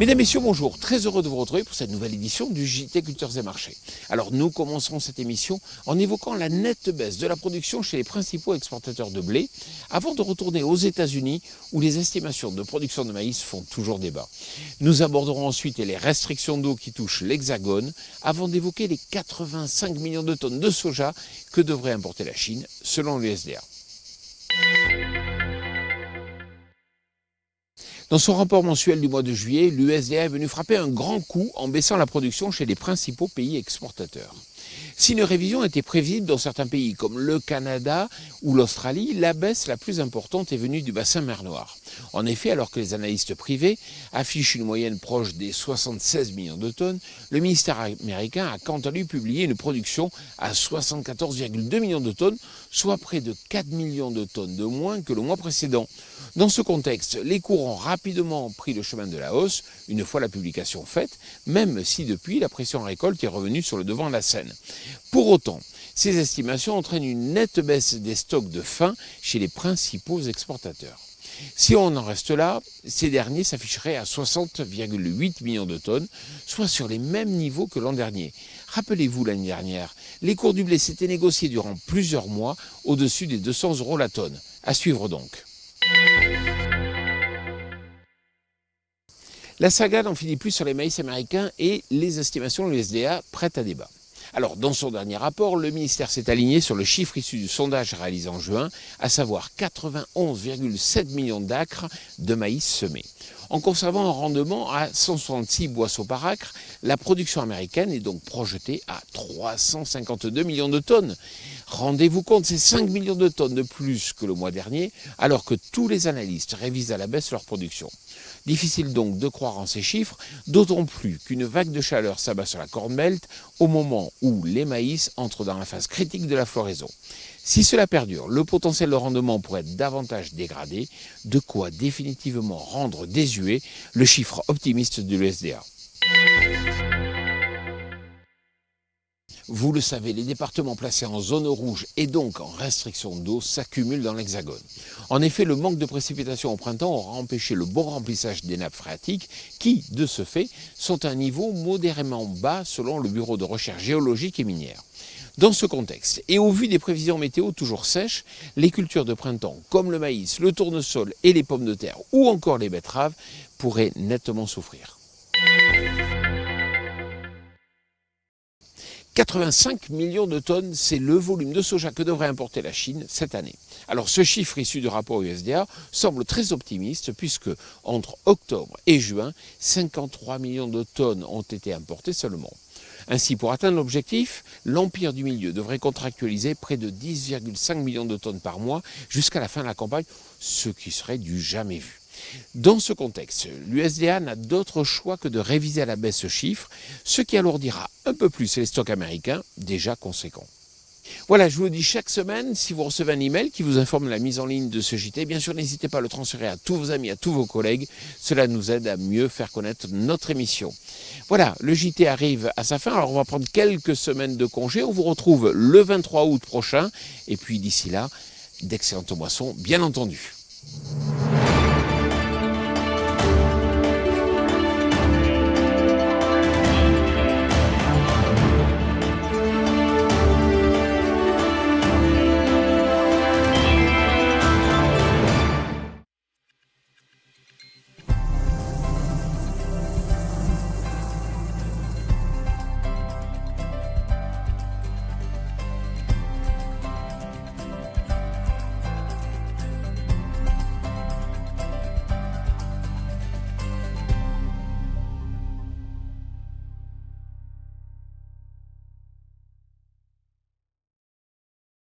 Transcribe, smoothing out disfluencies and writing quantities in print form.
Mesdames, Messieurs, bonjour. Très heureux de vous retrouver pour cette nouvelle édition du JT Cultures et Marchés. Alors, nous commencerons cette émission en évoquant la nette baisse de la production chez les principaux exportateurs de blé, avant de retourner aux États-Unis où les estimations de production de maïs font toujours débat. Nous aborderons ensuite les restrictions d'eau qui touchent l'Hexagone, avant d'évoquer les 85 millions de tonnes de soja que devrait importer la Chine, selon l'USDA. Dans son rapport mensuel du mois de juillet, l'USDA est venu frapper un grand coup en baissant la production chez les principaux pays exportateurs. Si une révision était prévisible dans certains pays comme le Canada ou l'Australie, la baisse la plus importante est venue du bassin mer Noire. En effet, alors que les analystes privés affichent une moyenne proche des 76 millions de tonnes, le ministère américain a quant à lui publié une production à 74,2 millions de tonnes, soit près de 4 millions de tonnes de moins que le mois précédent. Dans ce contexte, les cours ont rapidement pris le chemin de la hausse, une fois la publication faite, même si depuis, la pression récolte est revenue sur le devant de la scène. Pour autant, ces estimations entraînent une nette baisse des stocks de fin chez les principaux exportateurs. Si on en reste là, ces derniers s'afficheraient à 60,8 millions de tonnes, soit sur les mêmes niveaux que l'an dernier. Rappelez-vous, l'année dernière, les cours du blé s'étaient négociés durant plusieurs mois au-dessus des 200 € la tonne. À suivre donc. La saga n'en finit plus sur les maïs américains et les estimations de l'USDA prêtent à débat. Alors, dans son dernier rapport, le ministère s'est aligné sur le chiffre issu du sondage réalisé en juin, à savoir 91,7 millions d'acres de maïs semés. En conservant un rendement à 166 boisseaux par acre, la production américaine est donc projetée à 352 millions de tonnes. Rendez-vous compte, c'est 5 millions de tonnes de plus que le mois dernier, alors que tous les analystes révisent à la baisse leur production. Difficile donc de croire en ces chiffres, d'autant plus qu'une vague de chaleur s'abat sur la Corn Belt au moment où les maïs entrent dans la phase critique de la floraison. Si cela perdure, le potentiel de rendement pourrait être davantage dégradé, de quoi définitivement rendre désuet le chiffre optimiste de l'USDA. Vous le savez, les départements placés en zone rouge et donc en restriction d'eau s'accumulent dans l'Hexagone. En effet, le manque de précipitations au printemps aura empêché le bon remplissage des nappes phréatiques qui, de ce fait, sont à un niveau modérément bas selon le Bureau de recherche géologique et minière. Dans ce contexte, et au vu des prévisions météo toujours sèches, les cultures de printemps comme le maïs, le tournesol et les pommes de terre ou encore les betteraves pourraient nettement souffrir. 85 millions de tonnes, c'est le volume de soja que devrait importer la Chine cette année. Alors ce chiffre issu du rapport USDA semble très optimiste puisque entre octobre et juin, 53 millions de tonnes ont été importées seulement. Ainsi, pour atteindre l'objectif, l'Empire du Milieu devrait contractualiser près de 10,5 millions de tonnes par mois jusqu'à la fin de la campagne, ce qui serait du jamais vu. Dans ce contexte, l'USDA n'a d'autre choix que de réviser à la baisse ce chiffre, ce qui alourdira un peu plus les stocks américains, déjà conséquents. Voilà, je vous le dis chaque semaine, si vous recevez un email qui vous informe de la mise en ligne de ce JT, bien sûr, n'hésitez pas à le transférer à tous vos amis, à tous vos collègues. Cela nous aide à mieux faire connaître notre émission. Voilà, le JT arrive à sa fin, alors on va prendre quelques semaines de congé. On vous retrouve le 23 août prochain, et puis d'ici là, d'excellentes moissons, bien entendu.